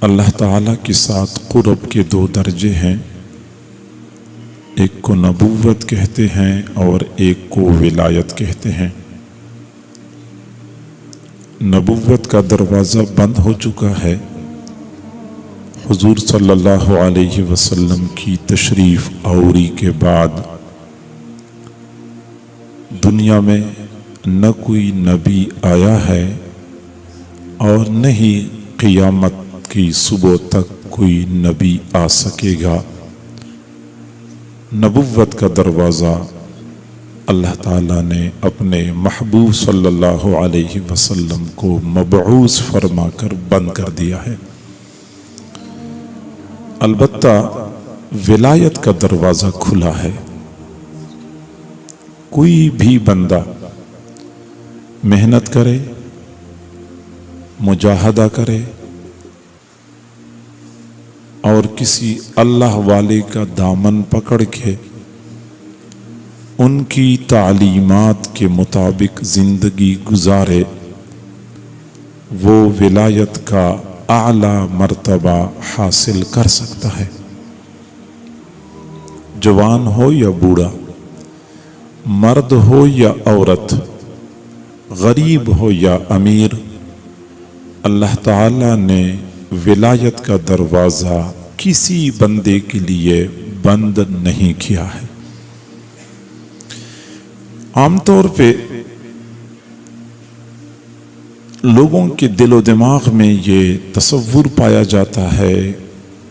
اللہ تعالیٰ کے ساتھ قرب کے دو درجے ہیں، ایک کو نبوت کہتے ہیں اور ایک کو ولایت کہتے ہیں۔ نبوت کا دروازہ بند ہو چکا ہے۔ حضور صلی اللہ علیہ وسلم کی تشریف آوری کے بعد دنیا میں نہ کوئی نبی آیا ہے اور نہ ہی قیامت کی صبح تک کوئی نبی آ سکے گا۔ نبوت کا دروازہ اللہ تعالیٰ نے اپنے محبوب صلی اللہ علیہ وسلم کو مبعوث فرما کر بند کر دیا ہے۔ البتہ ولایت کا دروازہ کھلا ہے۔ کوئی بھی بندہ محنت کرے، مجاہدہ کرے اور کسی اللہ والے کا دامن پکڑ کے ان کی تعلیمات کے مطابق زندگی گزارے، وہ ولایت کا اعلیٰ مرتبہ حاصل کر سکتا ہے۔ جوان ہو یا بوڑھا، مرد ہو یا عورت، غریب ہو یا امیر، اللہ تعالیٰ نے ولایت کا دروازہ کسی بندے کے لیے بند نہیں کیا ہے۔ عام طور پہ لوگوں کے دل و دماغ میں یہ تصور پایا جاتا ہے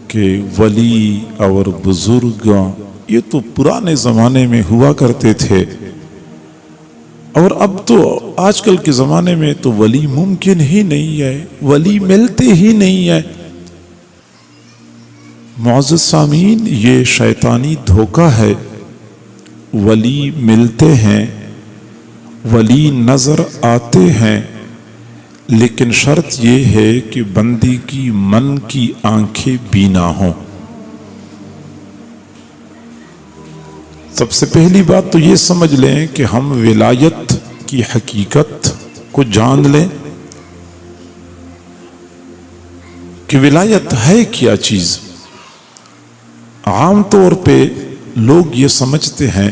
کہ ولی اور بزرگ یہ تو پرانے زمانے میں ہوا کرتے تھے، اور اب تو آج کل کے زمانے میں تو ولی ممکن ہی نہیں ہے، ولی ملتے ہی نہیں ہے۔ معزز سامعین، یہ شیطانی دھوکہ ہے۔ ولی ملتے ہیں، ولی نظر آتے ہیں، لیکن شرط یہ ہے کہ بندی کی من کی آنکھیں بینا ہوں۔ سب سے پہلی بات تو یہ سمجھ لیں کہ ہم ولایت کی حقیقت کو جان لیں کہ ولایت ہے کیا چیز۔ عام طور پہ لوگ یہ سمجھتے ہیں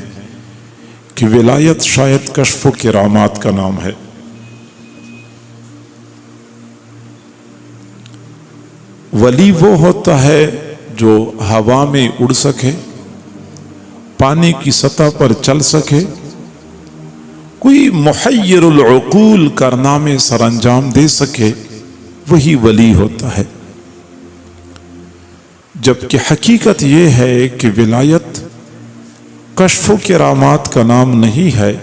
کہ ولایت شاید کشف و کرامات کا نام ہے۔ ولی وہ ہوتا ہے جو ہوا میں اڑ سکے، پانی کی سطح پر چل سکے، کوئی محیر العقول کارنامے سر انجام دے سکے، وہی ولی ہوتا ہے۔ جبکہ حقیقت یہ ہے کہ ولایت کشف و کرامات کا نام نہیں ہے۔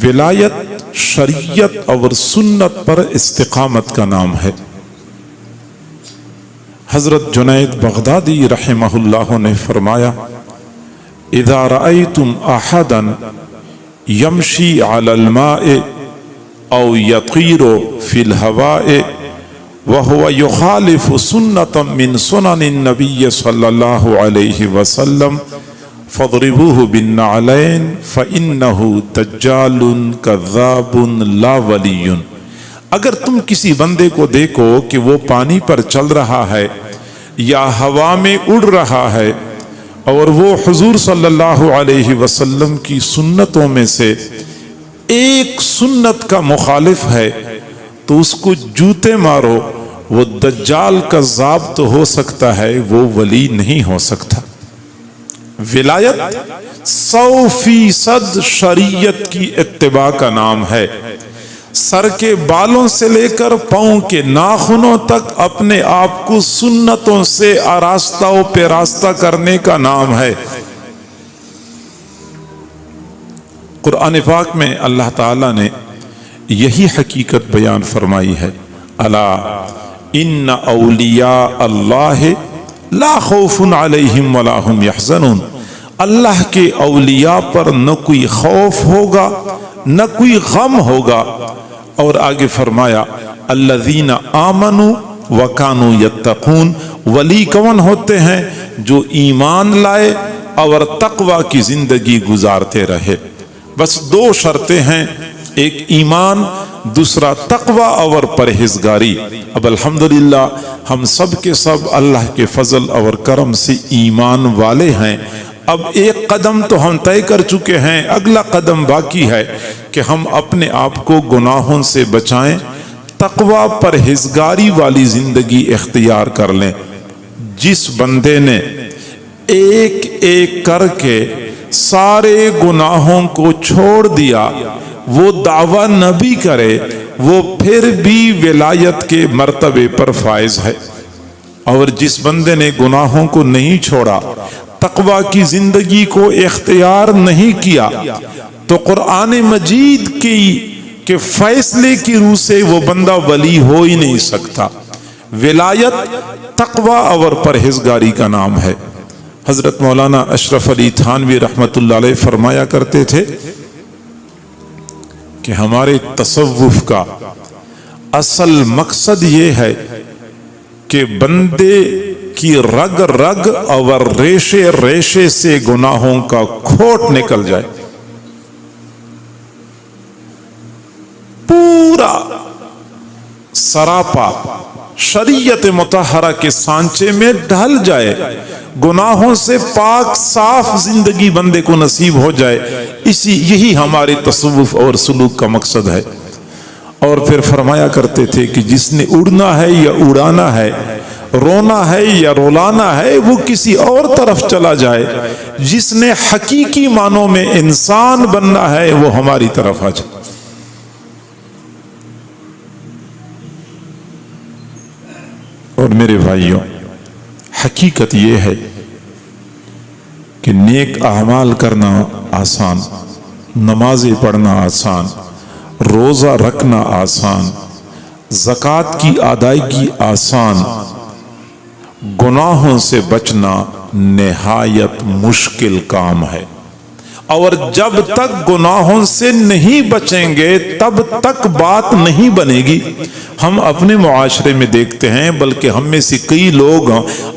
ولایت شریعت اور سنت پر استقامت کا نام ہے۔ حضرت جنید بغدادی رحمہ اللہ نے فرمایا، اذا رأيتم احدا يمشي على الماء او يطير في الهواء وهو يخالف سنة من سنن النبي صلى الله عليه وسلم فاضربوه بالنعلين فإنه دجال كذاب لا ولي۔ اگر تم کسی بندے کو دیکھو کہ وہ پانی پر چل رہا ہے یا ہوا میں اڑ رہا ہے اور وہ حضور صلی اللہ علیہ وسلم کی سنتوں میں سے ایک سنت کا مخالف ہے، تو اس کو جوتے مارو، وہ دجال کا ضابط ہو سکتا ہے، وہ ولی نہیں ہو سکتا۔ ولایت 100% شریعت کی اتباع کا نام ہے۔ سر کے بالوں سے لے کر پاؤں کے ناخنوں تک اپنے آپ کو سنتوں سے آراستہ و پیراستہ کرنے کا نام ہے۔ قرآن پاک میں اللہ تعالیٰ نے یہی حقیقت بیان فرمائی ہے، الا ان اولیاء اللہ لا خوف علیہم ولا هم یحزنون۔ اللہ کے اولیاء پر نہ کوئی خوف ہوگا نہ کوئی غم ہوگا۔ اور آگے فرمایا، الذین آمنوا وکانوا یتقون۔ ولی کون ہوتے ہیں؟ جو ایمان لائے اور تقوی کی زندگی گزارتے رہے۔ بس دو شرطیں ہیں، ایک ایمان، دوسرا تقوی اور پرہیزگاری۔ اب الحمدللہ ہم سب کے سب اللہ کے فضل اور کرم سے ایمان والے ہیں۔ اب ایک قدم تو ہم طے کر چکے ہیں، اگلا قدم باقی ہے کہ ہم اپنے آپ کو گناہوں سے بچائیں، تقوی پرہیزگاری والی زندگی اختیار کر لیں۔ جس بندے نے ایک ایک کر کے سارے گناہوں کو چھوڑ دیا، وہ دعویٰ نہ بھی کرے، وہ پھر بھی ولایت کے مرتبے پر فائز ہے۔ اور جس بندے نے گناہوں کو نہیں چھوڑا، تقوی کی زندگی کو اختیار نہیں کیا، تو قرآن مجید کے فیصلے کی روح سے وہ بندہ ولی ہو ہی نہیں سکتا۔ ولایت تقوی اور پرہیزگاری کا نام ہے۔ حضرت مولانا اشرف علی تھانوی رحمۃ اللہ علیہ فرمایا کرتے تھے کہ ہمارے تصوف کا اصل مقصد یہ ہے کہ بندے کی رگ رگ اور ریشے ریشے سے گناہوں کا کھوٹ نکل جائے، پورا سراپا شریعت مطہرہ کے سانچے میں ڈھل جائے، گناہوں سے پاک صاف زندگی بندے کو نصیب ہو جائے۔ یہی ہمارے تصوف اور سلوک کا مقصد ہے۔ اور پھر فرمایا کرتے تھے کہ جس نے اڑنا ہے یا اڑانا ہے، رونا ہے یا رولانا ہے، وہ کسی اور طرف چلا جائے، جس نے حقیقی معنوں میں انسان بننا ہے وہ ہماری طرف آ جائے۔ اور میرے بھائیوں، حقیقت یہ ہے کہ نیک اعمال کرنا آسان، نمازیں پڑھنا آسان، روزہ رکھنا آسان، زکوٰۃ کی ادائیگی آسان، گناہوں سے بچنا نہایت مشکل کام ہے۔ اور جب تک گناہوں سے نہیں بچیں گے تب تک بات نہیں بنے گی۔ ہم اپنے معاشرے میں دیکھتے ہیں، بلکہ ہم میں سے کئی لوگ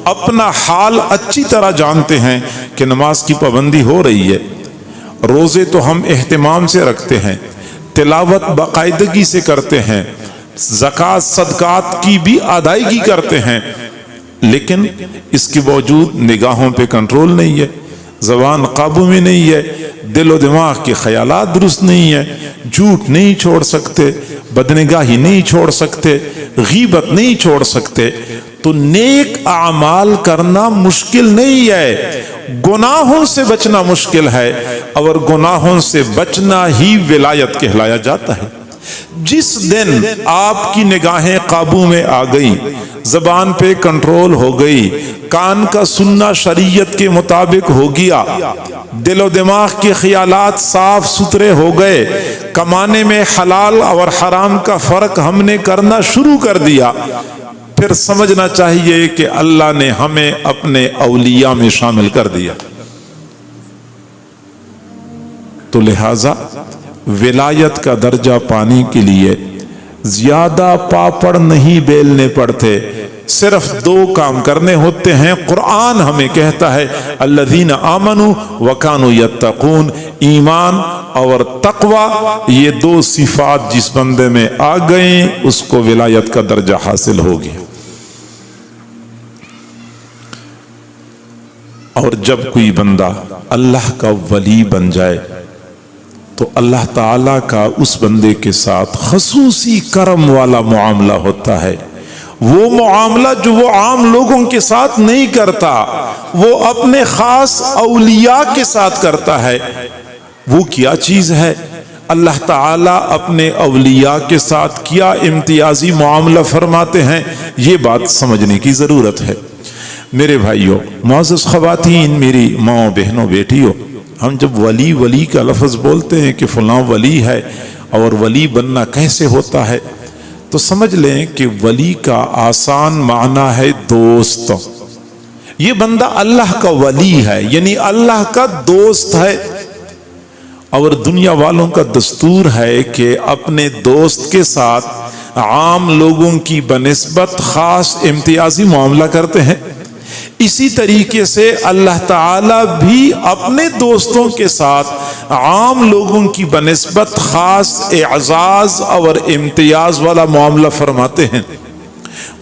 اپنا حال اچھی طرح جانتے ہیں کہ نماز کی پابندی ہو رہی ہے، روزے تو ہم اہتمام سے رکھتے ہیں، تلاوت باقاعدگی سے کرتے ہیں، زکوٰۃ صدقات کی بھی ادائیگی کرتے ہیں، لیکن اس کے باوجود نگاہوں پہ کنٹرول نہیں ہے، زبان قابو میں نہیں ہے، دل و دماغ کے خیالات درست نہیں ہے، جھوٹ نہیں چھوڑ سکتے، بدنگاہی نہیں چھوڑ سکتے، غیبت نہیں چھوڑ سکتے۔ تو نیک اعمال کرنا مشکل نہیں ہے، گناہوں سے بچنا مشکل ہے، اور گناہوں سے بچنا ہی ولایت کہلایا جاتا ہے۔ جس دن آپ کی نگاہیں قابو میں آ گئی، زبان پہ کنٹرول ہو گئی، کان کا سننا شریعت کے مطابق ہو گیا، دل و دماغ کے خیالات صاف ستھرے ہو گئے، کمانے میں حلال اور حرام کا فرق ہم نے کرنا شروع کر دیا، پھر سمجھنا چاہیے کہ اللہ نے ہمیں اپنے اولیاء میں شامل کر دیا۔ تو لہذا ولایت کا درجہ پانے کے لیے زیادہ پاپڑ نہیں بیلنے پڑتے، صرف دو کام کرنے ہوتے ہیں۔ قرآن ہمیں کہتا ہے الذین آمنوا وکانوا یتقون، ایمان اور تقوی، یہ دو صفات جس بندے میں آ گئیں اس کو ولایت کا درجہ حاصل ہو گیا۔ اور جب کوئی بندہ اللہ کا ولی بن جائے تو اللہ تعالیٰ کا اس بندے کے ساتھ خصوصی کرم والا معاملہ ہوتا ہے، وہ معاملہ جو وہ عام لوگوں کے ساتھ نہیں کرتا، وہ اپنے خاص اولیاء کے ساتھ کرتا ہے۔ وہ کیا چیز ہے؟ اللہ تعالیٰ اپنے اولیاء کے ساتھ کیا امتیازی معاملہ فرماتے ہیں، یہ بات سمجھنے کی ضرورت ہے۔ میرے بھائیوں، معزز خواتین، میری ماں بہنوں بیٹیوں، ہم جب ولی ولی کا لفظ بولتے ہیں کہ فلاں ولی ہے اور ولی بننا کیسے ہوتا ہے، تو سمجھ لیں کہ ولی کا آسان معنی ہے دوست۔ یہ بندہ اللہ کا ولی ہے، یعنی اللہ کا دوست ہے۔ اور دنیا والوں کا دستور ہے کہ اپنے دوست کے ساتھ عام لوگوں کی بنسبت خاص امتیازی معاملہ کرتے ہیں۔ اسی طریقے سے اللہ تعالیٰ بھی اپنے دوستوں کے ساتھ عام لوگوں کی بنسبت خاص اعزاز اور امتیاز والا معاملہ فرماتے ہیں۔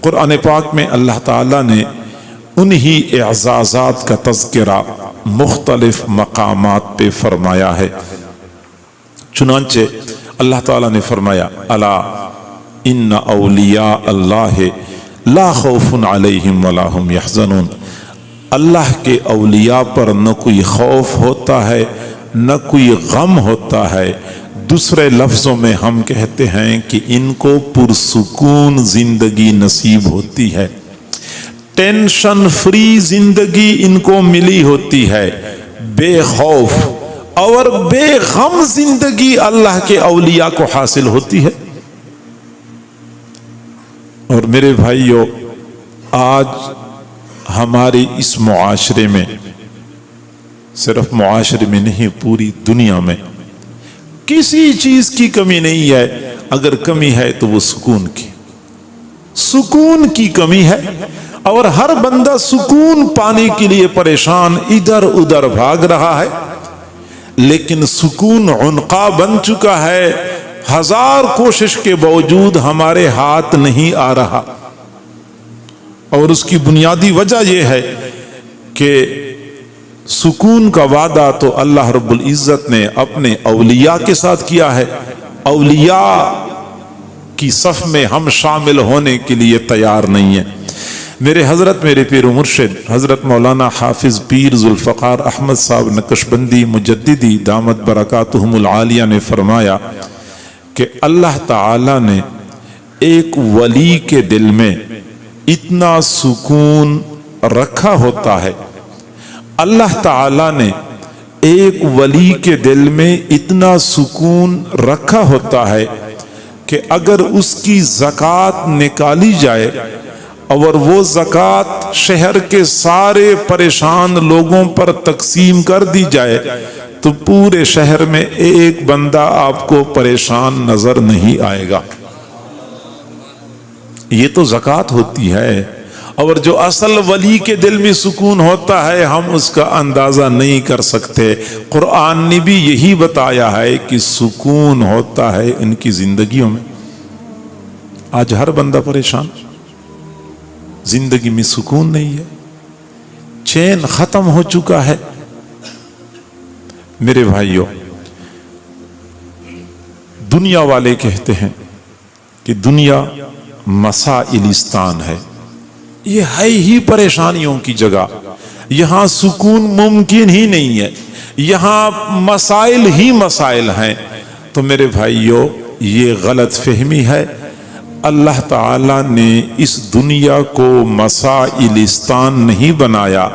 قرآن پاک میں اللہ تعالیٰ نے انہی اعزازات کا تذکرہ مختلف مقامات پہ فرمایا ہے۔ چنانچہ اللہ تعالیٰ نے فرمایا الا ان اولیاء اللہ لا خوف علیہم ولا هم یحزنون، اللہ کے اولیاء پر نہ کوئی خوف ہوتا ہے نہ کوئی غم ہوتا ہے۔ دوسرے لفظوں میں ہم کہتے ہیں کہ ان کو پرسکون زندگی نصیب ہوتی ہے، ٹینشن فری زندگی ان کو ملی ہوتی ہے، بے خوف اور بے غم زندگی اللہ کے اولیاء کو حاصل ہوتی ہے۔ اور میرے بھائیو، آج ہمارے اس معاشرے میں، صرف معاشرے میں نہیں پوری دنیا میں کسی چیز کی کمی نہیں ہے، اگر کمی ہے تو وہ سکون کی کمی ہے، اور ہر بندہ سکون پانے کے لیے پریشان ادھر ادھر بھاگ رہا ہے، لیکن سکون عنقا بن چکا ہے، ہزار کوشش کے باوجود ہمارے ہاتھ نہیں آ رہا۔ اور اس کی بنیادی وجہ یہ ہے کہ سکون کا وعدہ تو اللہ رب العزت نے اپنے اولیاء کے ساتھ کیا ہے، اولیاء کی صف میں ہم شامل ہونے کے لیے تیار نہیں ہیں۔ میرے حضرت، میرے پیر و مرشد حضرت مولانا حافظ پیر ذوالفقار احمد صاحب نقشبندی مجددی دامت برکاتہم العالیہ نے فرمایا کہ اللہ تعالی نے ایک ولی کے دل میں اتنا سکون رکھا ہوتا ہے، اللہ تعالی نے ایک ولی کے دل میں اتنا سکون رکھا ہوتا ہے کہ اگر اس کی زکوٰۃ نکالی جائے اور وہ زکوٰۃ شہر کے سارے پریشان لوگوں پر تقسیم کر دی جائے تو پورے شہر میں ایک بندہ آپ کو پریشان نظر نہیں آئے گا۔ یہ تو زکوٰۃ ہوتی ہے، اور جو اصل ولی کے دل میں سکون ہوتا ہے ہم اس کا اندازہ نہیں کر سکتے۔ قرآن نے بھی یہی بتایا ہے کہ سکون ہوتا ہے ان کی زندگیوں میں۔ آج ہر بندہ پریشان، زندگی میں سکون نہیں ہے، چین ختم ہو چکا ہے۔ میرے بھائیوں، دنیا والے کہتے ہیں کہ دنیا مسائلستان ہے، یہ ہے ہی پریشانیوں کی جگہ، یہاں سکون ممکن ہی نہیں ہے، یہاں مسائل ہی مسائل ہیں۔ تو میرے بھائیوں، یہ غلط فہمی ہے۔ اللہ تعالی نے اس دنیا کو مسائلستان نہیں بنایا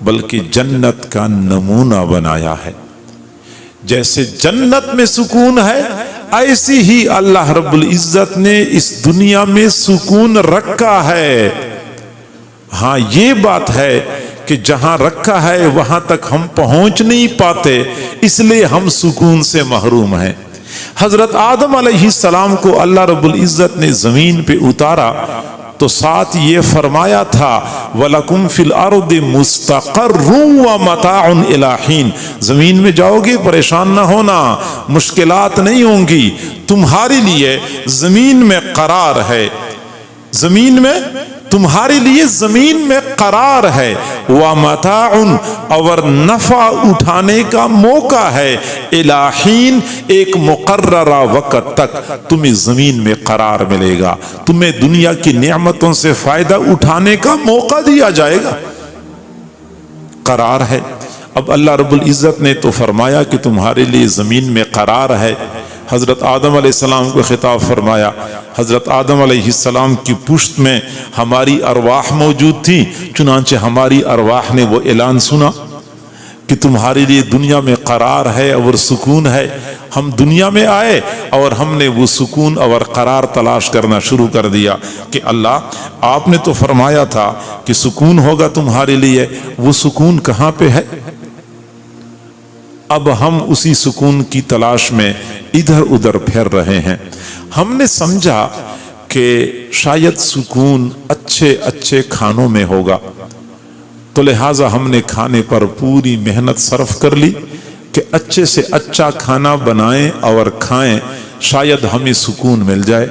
بلکہ جنت کا نمونہ بنایا ہے۔ جیسے جنت میں سکون ہے، ایسی ہی اللہ رب العزت نے اس دنیا میں سکون رکھا ہے۔ ہاں یہ بات ہے کہ جہاں رکھا ہے وہاں تک ہم پہنچ نہیں پاتے، اس لیے ہم سکون سے محروم ہیں۔ حضرت آدم علیہ السلام کو اللہ رب العزت نے زمین پہ اتارا تو ساتھ یہ فرمایا تھا وَلَكُمْ فِي الْأَرْضِ مُسْتَقَرٌّ وَمَتَاعٌ إِلَىٰ حِينٍ، زمین میں جاؤ گے پریشان نہ ہونا، مشکلات نہیں ہوں گی، تمہارے لیے زمین میں قرار ہے، زمین میں تمہارے لیے زمین میں قرار ہے، وَمَتَاعٌ اور نفع اٹھانے کا موقع ہے، إِلَىٰ حِينٍ ایک مقررہ وقت تک تمہیں زمین میں قرار ملے گا، تمہیں دنیا کی نعمتوں سے فائدہ اٹھانے کا موقع دیا جائے گا، قرار ہے۔ اب اللہ رب العزت نے تو فرمایا کہ تمہارے لیے زمین میں قرار ہے، حضرت آدم علیہ السلام کو خطاب فرمایا۔ حضرت آدم علیہ السلام کی پشت میں ہماری ارواح موجود تھی، چنانچہ ہماری ارواح نے وہ اعلان سنا کہ تمہارے لیے دنیا میں قرار ہے اور سکون ہے۔ ہم دنیا میں آئے اور ہم نے وہ سکون اور قرار تلاش کرنا شروع کر دیا کہ اللہ آپ نے تو فرمایا تھا کہ سکون ہوگا تمہارے لیے، وہ سکون کہاں پہ ہے؟ اب ہم اسی سکون کی تلاش میں ادھر ادھر پھر رہے ہیں۔ ہم نے سمجھا کہ شاید سکون اچھے اچھے کھانوں میں ہوگا، تو لہٰذا ہم نے کھانے پر پوری محنت صرف کر لی، کہ اچھے سے اچھا کھانا بنائیں اور کھائیں، شاید ہمیں سکون مل جائے۔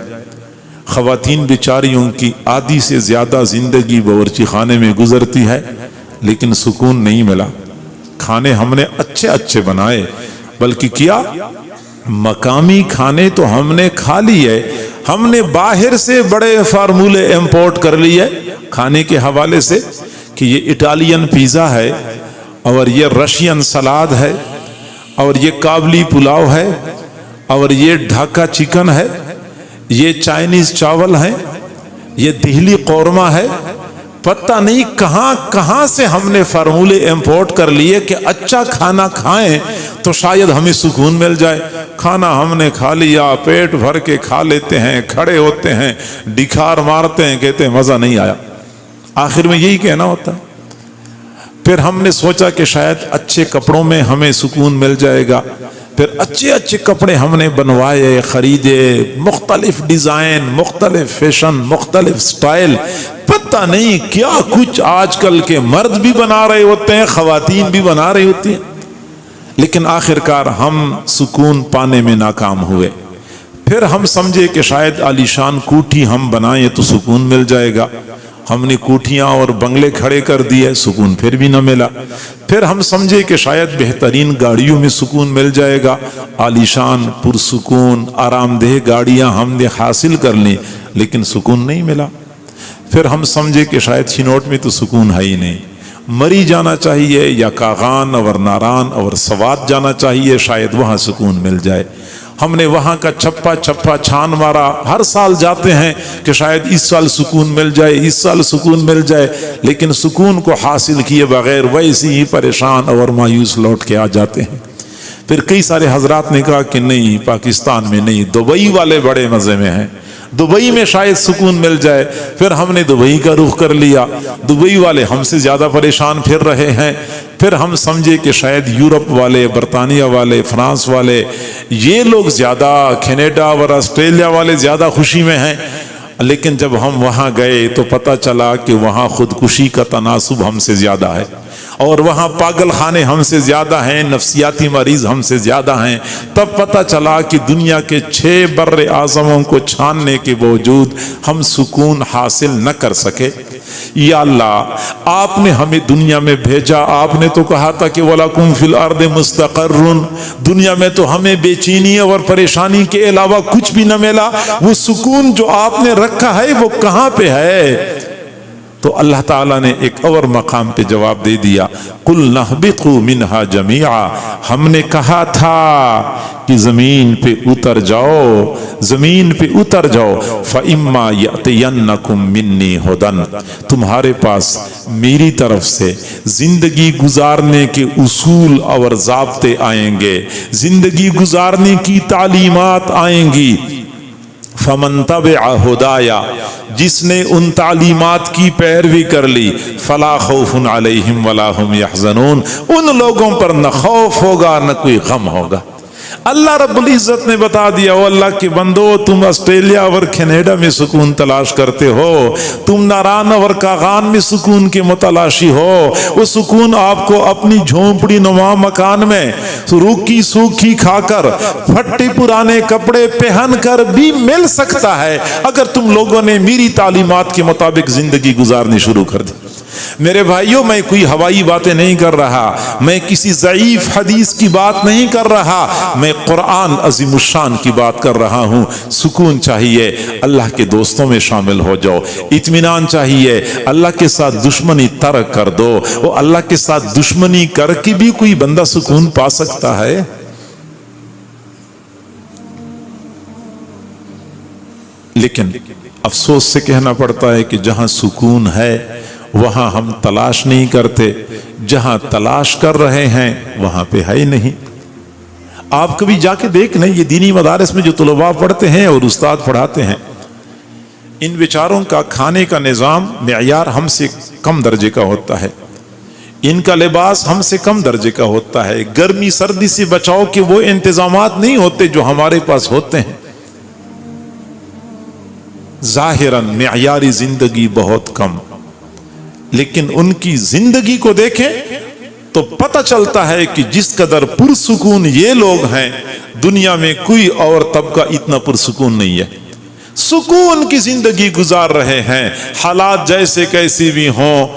خواتین بیچاریوں کی آدھی سے زیادہ زندگی باورچی خانے میں گزرتی ہے، لیکن سکون نہیں ملا۔ کھانے ہم نے اچھے اچھے بنائے، بلکہ کیا مقامی کھانے تو ہم نے کھا لیے، ہم نے باہر سے بڑے فارمولے امپورٹ کر لیے کھانے کے حوالے سے کہ یہ اٹالین پیزا ہے اور یہ رشین سلاد ہے اور یہ کابلی پلاؤ ہے اور یہ ڈھاکا چکن ہے، یہ چائنیز چاول ہے، یہ دہلی قورمہ ہے۔ پتہ نہیں کہاں کہاں سے ہم نے فارمولے امپورٹ کر لیے کہ اچھا کھانا کھائیں تو شاید ہمیں سکون مل جائے۔ کھانا ہم نے کھا لیا، پیٹ بھر کے کھا لیتے ہیں، کھڑے ہوتے ہیں، ڈکار مارتے ہیں، کہتے ہیں مزہ نہیں آیا۔ آخر میں یہی کہنا ہوتا ہے۔ پھر ہم نے سوچا کہ شاید اچھے کپڑوں میں ہمیں سکون مل جائے گا، پھر اچھے اچھے کپڑے ہم نے بنوائے، خریدے، مختلف ڈیزائن، مختلف فیشن، مختلف سٹائل، پتہ نہیں کیا کچھ آج کل کے مرد بھی بنا رہے ہوتے ہیں، خواتین بھی بنا رہی ہوتی ہیں، لیکن آخرکار ہم سکون پانے میں ناکام ہوئے۔ پھر ہم سمجھے کہ شاید عالیشان کوٹھی ہم بنائیں تو سکون مل جائے گا، ہم نے کوٹھیاں اور بنگلے کھڑے کر دیے، سکون پھر بھی نہ ملا۔ پھر ہم سمجھے کہ شاید بہترین گاڑیوں میں سکون مل جائے گا، عالیشان پرسکون آرام دہ گاڑیاں ہم نے حاصل کر لیں، لیکن سکون نہیں ملا۔ پھر ہم سمجھے کہ شاید چنوٹ میں تو سکون ہے ہی نہیں، مری جانا چاہیے یا کاغان اور ناران اور سوات جانا چاہیے، شاید وہاں سکون مل جائے۔ ہم نے وہاں کا چھپا چھپا چھان مارا، ہر سال جاتے ہیں کہ شاید اس سال سکون مل جائے، اس سال سکون مل جائے، لیکن سکون کو حاصل کیے بغیر ویسے ہی پریشان اور مایوس لوٹ کے آ جاتے ہیں۔ پھر کئی سارے حضرات نے کہا کہ نہیں، پاکستان میں نہیں، دبئی والے بڑے مزے میں ہیں، دبئی میں شاید سکون مل جائے۔ پھر ہم نے دبئی کا رخ کر لیا، دبئی والے ہم سے زیادہ پریشان پھر رہے ہیں۔ پھر ہم سمجھے کہ شاید یورپ والے، برطانیہ والے، فرانس والے، یہ لوگ زیادہ، کینیڈا اور آسٹریلیا والے زیادہ خوشی میں ہیں، لیکن جب ہم وہاں گئے تو پتہ چلا کہ وہاں خودکشی کا تناسب ہم سے زیادہ ہے، اور وہاں پاگل خانے ہم سے زیادہ ہیں، نفسیاتی مریض ہم سے زیادہ ہیں۔ تب پتہ چلا کہ دنیا کے 6 بر اعظموں کو چھاننے کے باوجود ہم سکون حاصل نہ کر سکے۔ یا اللہ، آپ نے ہمیں دنیا میں بھیجا، آپ نے تو کہا تھا کہ وَلَكُمْ فِي الْأَرْضِ مُسْتَقَرٌّ، دنیا میں تو ہمیں بے چینی اور پریشانی کے علاوہ کچھ بھی نہ ملا، وہ سکون جو آپ نے رکھا ہے وہ کہاں پہ ہے؟ تو اللہ تعالیٰ نے ایک اور مقام پہ جواب دے دیا، قُلْ نَهْبِطُوا مِنْهَا جَمِيعًا، ہم نے کہا تھا کہ زمین پہ اتر جاؤ، زمین پہ اتر جاؤ، فَإِمَّا يَأْتِيَنَّكُمْ مِنِّي هُدًى، تمہارے پاس میری طرف سے زندگی گزارنے کے اصول اور ضابطے آئیں گے، زندگی گزارنے کی تعلیمات آئیں گی۔ فَمَن تَبِعَ هُدَايَ، جس نے ان تعلیمات کی پیروی کر لی، فَلَا خَوْفٌ عَلَيْهِمْ وَلَا هُمْ يَحْزَنُونَ، ان لوگوں پر نہ خوف ہوگا نہ کوئی غم ہوگا۔ اللہ رب العزت نے بتا دیا، او اللہ کے بندو، تم آسٹریلیا اور کینیڈا میں سکون تلاش کرتے ہو، تم ناران اور کاغان میں سکون کے متلاشی ہو، وہ سکون آپ کو اپنی جھونپڑی نما مکان میں روکی سوکھی کھا کر، پھٹے پرانے کپڑے پہن کر بھی مل سکتا ہے، اگر تم لوگوں نے میری تعلیمات کے مطابق زندگی گزارنی شروع کر دی۔ میرے بھائیوں، میں کوئی ہوائی باتیں نہیں کر رہا، میں کسی ضعیف حدیث کی بات نہیں کر رہا، میں قرآن عظیم الشان کی بات کر رہا ہوں۔ سکون چاہیے، اللہ کے دوستوں میں شامل ہو جاؤ۔ اطمینان چاہیے، اللہ کے ساتھ دشمنی ترک کر دو۔ وہ اللہ کے ساتھ دشمنی کر کے بھی کوئی بندہ سکون پا سکتا ہے؟ لیکن افسوس سے کہنا پڑتا ہے کہ جہاں سکون ہے وہاں ہم تلاش نہیں کرتے، جہاں تلاش کر رہے ہیں وہاں پہ ہے ہی نہیں۔ آپ کبھی جا کے دیکھ لیں، یہ دینی مدارس میں جو طلباء پڑھتے ہیں اور استاد پڑھاتے ہیں، ان بیچاروں کا کھانے کا نظام معیار ہم سے کم درجے کا ہوتا ہے، ان کا لباس ہم سے کم درجے کا ہوتا ہے، گرمی سردی سے بچاؤ کے وہ انتظامات نہیں ہوتے جو ہمارے پاس ہوتے ہیں۔ ظاہراً معیاری زندگی بہت کم، لیکن ان کی زندگی کو دیکھیں تو تو پتہ چلتا ہے کہ جس قدر پرسکون یہ لوگ ہیں دنیا میں کوئی اور طبقہ اتنا پرسکون نہیں ہے، سکون کی زندگی گزار رہے ہیں، حالات جیسے کیسی بھی ہوں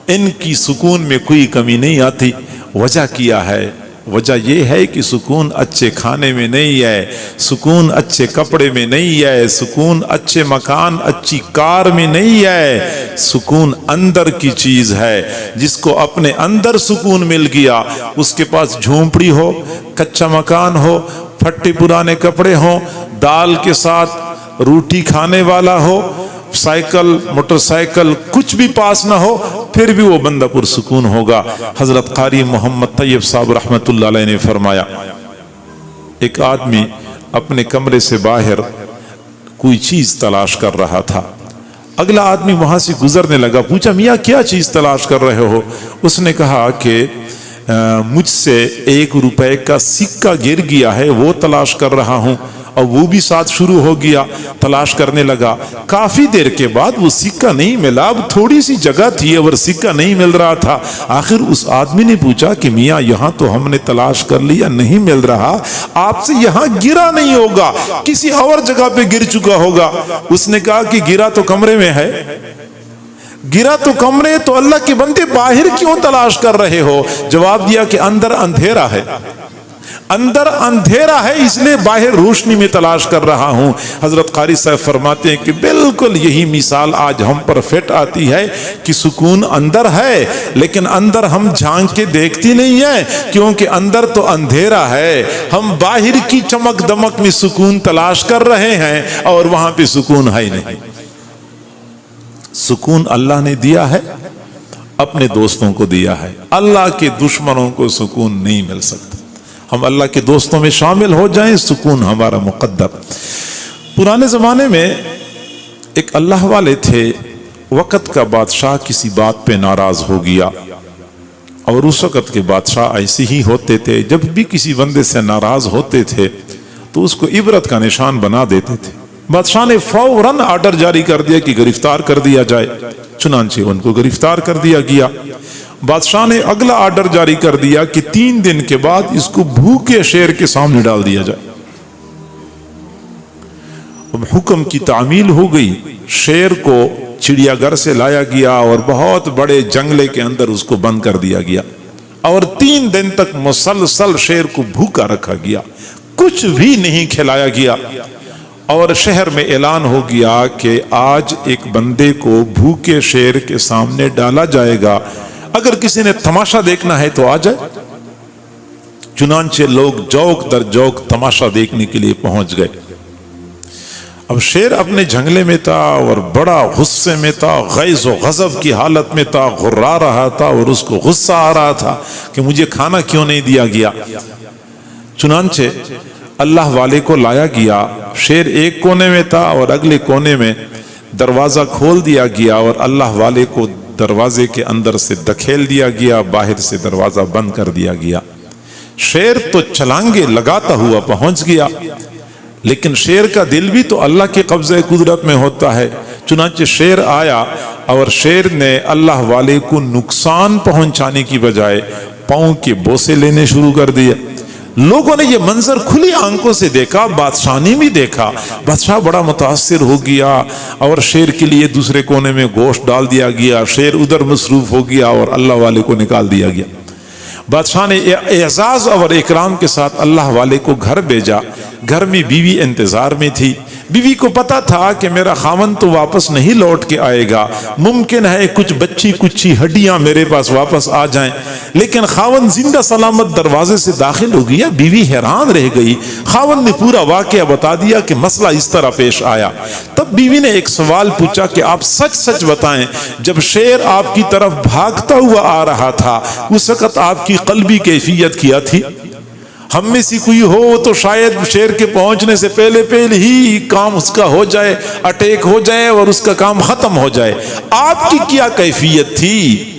ان کی سکون میں کوئی کمی نہیں آتی۔ وجہ کیا ہے؟ وجہ یہ ہے کہ سکون اچھے کھانے میں نہیں ہے، سکون اچھے کپڑے میں نہیں ہے، سکون اچھے مکان اچھی کار میں نہیں ہے، سکون اندر کی چیز ہے۔ جس کو اپنے اندر سکون مل گیا، اس کے پاس جھونپڑی ہو، کچا مکان ہو، پھٹے پرانے کپڑے ہوں، دال کے ساتھ روٹی کھانے والا ہو، سائیکل موٹر سائیکل کچھ بھی پاس نہ ہو، پھر بھی وہ بندہ پرسکون ہوگا۔ حضرت قاری محمد طیب صاحب رحمت اللہ علیہ نے فرمایا، ایک آدمی اپنے کمرے سے باہر کوئی چیز تلاش کر رہا تھا، اگلا آدمی وہاں سے گزرنے لگا، پوچھا میاں کیا چیز تلاش کر رہے ہو؟ اس نے کہا کہ مجھ سے 1 روپے کا سکہ گر گیا ہے، وہ تلاش کر رہا ہوں۔ اور وہ بھی ساتھ شروع ہو گیا، تلاش کرنے لگا، کافی دیر کے بعد وہ سکہ نہیں ملا، اب تھوڑی سی جگہ تھی اور سکہ نہیں مل رہا تھا۔ آخر اس آدمی نے پوچھا کہ میاں یہاں تو ہم نے تلاش کر لیا، نہیں مل رہا، آپ سے یہاں گرا نہیں ہوگا، کسی اور جگہ پہ گر چکا ہوگا۔ اس نے کہا کہ گرا تو کمرے میں ہے، گرا تو کمرے، تو اللہ کے بندے باہر کیوں تلاش کر رہے ہو؟ جواب دیا کہ اندر اندھیرا ہے، اندر اندھیرا ہے اس لیے باہر روشنی میں تلاش کر رہا ہوں۔ حضرت قاری صاحب فرماتے ہیں کہ بالکل یہی مثال آج ہم پر فٹ آتی ہے کہ سکون اندر ہے، لیکن اندر ہم جھانک کے دیکھتی نہیں ہے، کیونکہ اندر تو اندھیرا ہے۔ ہم باہر کی چمک دمک میں سکون تلاش کر رہے ہیں اور وہاں پہ سکون ہے ہی نہیں۔ سکون اللہ نے دیا ہے، اپنے دوستوں کو دیا ہے، اللہ کے دشمنوں کو سکون نہیں مل سکتا۔ ہم اللہ کے دوستوں میں شامل ہو جائیں، سکون ہمارا مقدر۔ پرانے زمانے میں ایک اللہ والے تھے، وقت کا بادشاہ کسی بات پہ ناراض ہو گیا، اور اس وقت کے بادشاہ ایسے ہی ہوتے تھے، جب بھی کسی بندے سے ناراض ہوتے تھے تو اس کو عبرت کا نشان بنا دیتے تھے۔ بادشاہ نے فوراً آرڈر جاری کر دیا کہ گرفتار کر دیا جائے، چنانچہ ان کو گرفتار کر دیا گیا۔ بادشاہ نے اگلا آرڈر جاری کر دیا کہ 3 دن کے بعد اس کو بھوکے شیر کے سامنے ڈال دیا جائے۔ اب حکم کی تعمیل ہو گئی، شیر کو چڑیا گھر سے لایا گیا اور بہت بڑے جنگلے کے اندر اس کو بند کر دیا گیا، اور 3 دن تک مسلسل شیر کو بھوکا رکھا گیا، کچھ بھی نہیں کھلایا گیا۔ اور شہر میں اعلان ہو گیا کہ آج ایک بندے کو بھوکے شیر کے سامنے ڈالا جائے گا، اگر کسی نے تماشا دیکھنا ہے تو آ جائے۔ چنانچہ لوگ جوک در جوک تماشا دیکھنے کے لیے پہنچ گئے۔ اب شیر اپنے جنگلے میں تھا اور بڑا غصے میں تھا، غیظ و غضب کی حالت میں تھا، غرا رہا تھا اور اس کو غصہ آ رہا تھا کہ مجھے کھانا کیوں نہیں دیا گیا۔ چنانچہ اللہ والے کو لایا گیا، شیر ایک کونے میں تھا اور اگلے کونے میں دروازہ کھول دیا گیا، اور اللہ والے کو دروازے کے اندر سے دھکیل دیا گیا، باہر سے دروازہ بند کر دیا گیا۔ شیر تو چھلانگے لگاتا ہوا پہنچ گیا، لیکن شیر کا دل بھی تو اللہ کے قبضہ قدرت میں ہوتا ہے۔ چنانچہ شیر آیا اور شیر نے اللہ والے کو نقصان پہنچانے کی بجائے پاؤں کے بوسے لینے شروع کر دیے۔ لوگوں نے یہ منظر کھلی آنکھوں سے دیکھا، بادشاہ نے بھی دیکھا، بادشاہ بڑا متاثر ہو گیا اور شیر کے لیے دوسرے کونے میں گوشت ڈال دیا گیا، شیر ادھر مصروف ہو گیا اور اللہ والے کو نکال دیا گیا۔ بادشاہ نے اعزاز اور اکرام کے ساتھ اللہ والے کو گھر بھیجا۔ گھر میں بیوی انتظار میں تھی، بیوی کو پتا تھا کہ میرا خاوند تو واپس نہیں لوٹ کے آئے گا، ممکن ہے کچھ بچی کچی ہڈیاں میرے پاس واپس آ جائیں، لیکن خاوند زندہ سلامت دروازے سے داخل ہو گیا۔ بیوی حیران رہ گئی، خاوند نے پورا واقعہ بتا دیا کہ مسئلہ اس طرح پیش آیا۔ تب بیوی نے ایک سوال پوچھا کہ آپ سچ سچ بتائیں، جب شیر آپ کی طرف بھاگتا ہوا آ رہا تھا اس وقت آپ کی قلبی کیفیت کیا تھی؟ ہم میں سے کوئی ہو تو شاید شیر کے پہنچنے سے پہلے ہی کام اس کا ہو جائے، اٹیک ہو جائے اور اس کا کام ختم ہو جائے، آپ کی کیا کیفیت تھی؟